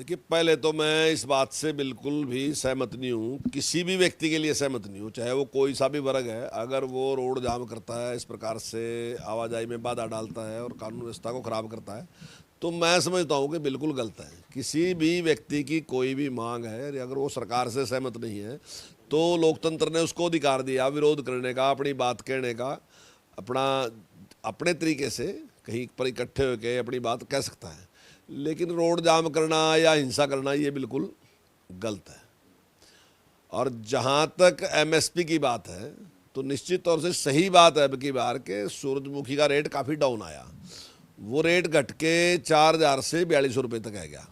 देखिए, पहले तो मैं इस बात से बिल्कुल भी सहमत नहीं हूँ, किसी भी व्यक्ति के लिए सहमत नहीं हूँ, चाहे वो कोई सा भी वर्ग है। अगर वो रोड जाम करता है, इस प्रकार से आवाजाही में बाधा डालता है और कानून व्यवस्था को खराब करता है, तो मैं समझता हूँ कि बिल्कुल गलत है। किसी भी व्यक्ति की कोई भी मांग है, अगर वो सरकार से सहमत नहीं है, तो लोकतंत्र ने उसको अधिकार दिया विरोध करने का, अपनी बात कहने का, अपना अपने तरीके से कहीं पर इकट्ठे होकर अपनी बात कह सकता है। लेकिन रोड जाम करना या हिंसा करना ये बिल्कुल गलत है। और जहाँ तक एमएसपी की बात है, तो निश्चित तौर से सही बात है अब की बार के सूरजमुखी का रेट काफ़ी डाउन आया। वो रेट घट के 4,000 से 4,200 रुपये तक आ गया।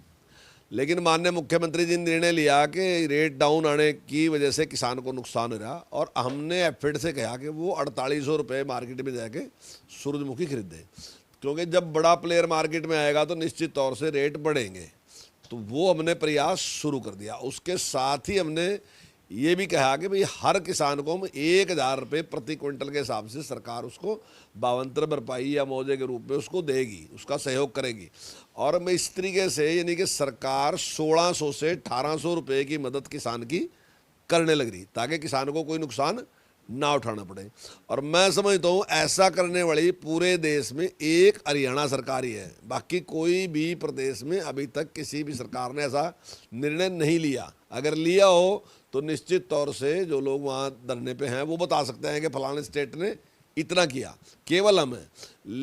लेकिन माननीय मुख्यमंत्री जी ने निर्णय लिया कि रेट डाउन आने की वजह से किसान को नुकसान हो रहा, और हमने एफेड से कहा कि वो 4,800 रुपये मार्केट में जाके सूरजमुखी खरीदे, क्योंकि जब बड़ा प्लेयर मार्केट में आएगा तो निश्चित तौर से रेट बढ़ेंगे। तो वो हमने प्रयास शुरू कर दिया। उसके साथ ही हमने ये भी कहा कि भाई हर किसान को हम 1,000 रुपये प्रति क्विंटल के हिसाब से सरकार उसको भावांतर भरपाई या मुआवजे के रूप में उसको देगी, उसका सहयोग करेगी। और मैं इस तरीके से, यानी कि सरकार 1,600 से 1,800 रुपये की मदद किसान की करने लग रही, ताकि किसान को कोई नुकसान ना उठाना पड़े। और मैं समझता हूँ ऐसा करने वाली पूरे देश में एक हरियाणा सरकार ही है। बाकी कोई भी प्रदेश में अभी तक किसी भी सरकार ने ऐसा निर्णय नहीं लिया। अगर लिया हो तो निश्चित तौर से जो लोग वहाँ धरने पे हैं वो बता सकते हैं कि फलाने स्टेट ने इतना किया, केवल हम हैं।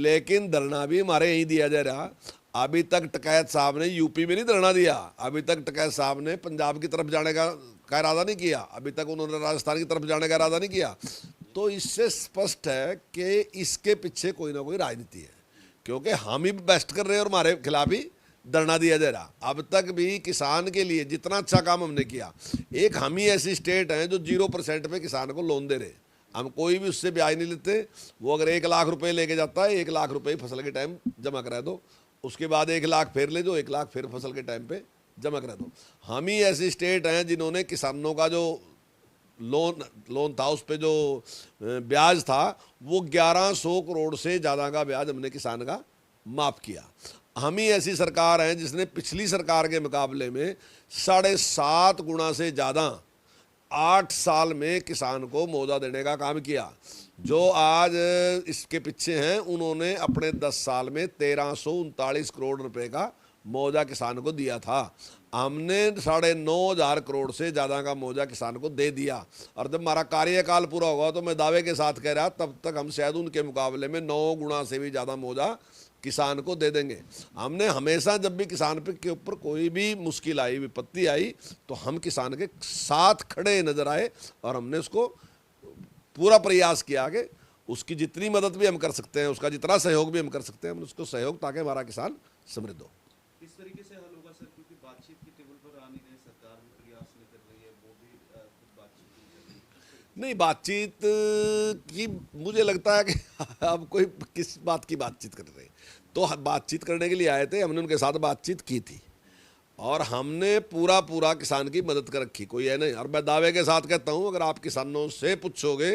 लेकिन धरना भी हमारे यहीं दिया जा रहा। अभी तक टकैत साहब ने यूपी में नहीं धरना दिया, अभी तक टकैत साहब ने पंजाब की तरफ जाने का इरादा नहीं किया, अभी तक उन्होंने राजस्थान की तरफ जाने का इरादा नहीं किया। तो इससे स्पष्ट है कि इसके पीछे कोई ना कोई राजनीति है, क्योंकि हम ही बेस्ट कर रहे हैं और हमारे खिलाफ ही धरना दिया जा रहा। अब तक भी किसान के लिए जितना अच्छा काम हमने किया, एक हम ही ऐसी स्टेट है जो 0% पे किसान को लोन दे रहे। हम कोई भी उससे ब्याज नहीं लेते। वो अगर 1 लाख रुपए लेके जाता है, 1 लाख रुपए फसल के टाइम जमा करा दो, उसके बाद 1 लाख फिर ले दो, 1 लाख फिर फसल के टाइम पे जमा करा दो। हम ही ऐसी स्टेट हैं जिन्होंने किसानों का जो लोन था, उस पर जो ब्याज था, वो 1,100 करोड़ से ज़्यादा का ब्याज हमने किसान का माफ़ किया। हम ही ऐसी सरकार है जिसने पिछली सरकार के मुकाबले में 7.5 गुना से ज़्यादा 8 साल में किसान को मुआवजा देने का काम किया। जो आज इसके पीछे हैं, उन्होंने अपने 10 साल में 1,339 करोड़ रुपए का मुआवजा किसान को दिया था। हमने 9,500 करोड़ से ज़्यादा का मुआवजा किसान को दे दिया। और जब हमारा कार्यकाल पूरा होगा तो मैं दावे के साथ कह रहा, तब तक हम शायद उनके मुकाबले में 9 गुना से भी ज़्यादा मुआवजा किसान को दे देंगे। हमने हमेशा जब भी किसान के ऊपर कोई भी मुश्किल आई, विपत्ति आई, तो हम किसान के साथ खड़े नजर आए और हमने उसको पूरा प्रयास किया कि उसकी जितनी मदद भी हम कर सकते हैं, उसका जितना सहयोग भी हम कर सकते हैं, हम उसको सहयोग, ताकि हमारा किसान समृद्ध हो। किस तरीके से हल होगा सर, क्योंकि बातचीत की टेबल पर आ नहीं रहे, सरकार प्रयास नहीं कर रही है, वो भी कुछ बातचीत नहीं कर रही। नहीं, बातचीत की मुझे लगता है कि अब कोई किस बात की बातचीत कर रहे हैं। तो बातचीत करने के लिए आए थे, हमने उनके साथ बातचीत की थी और हमने पूरा किसान की मदद कर रखी, कोई है नहीं। और मैं दावे के साथ कहता हूँ, अगर आप किसानों से पूछोगे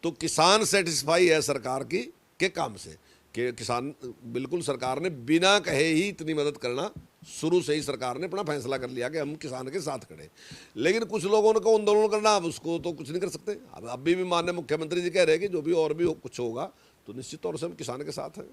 तो किसान सेटिस्फाई है सरकार की के काम से, कि किसान बिल्कुल, सरकार ने बिना कहे ही इतनी मदद करना, शुरू से ही सरकार ने अपना फैसला कर लिया कि हम किसान के साथ खड़े। लेकिन कुछ लोगों को आंदोलन करना, अब उसको तो कुछ नहीं कर सकते। अब अभी भी माननीय मुख्यमंत्री जी कह रहे हैं कि जो भी और भी कुछ होगा तो निश्चित तौर से हम किसान के साथ हैं।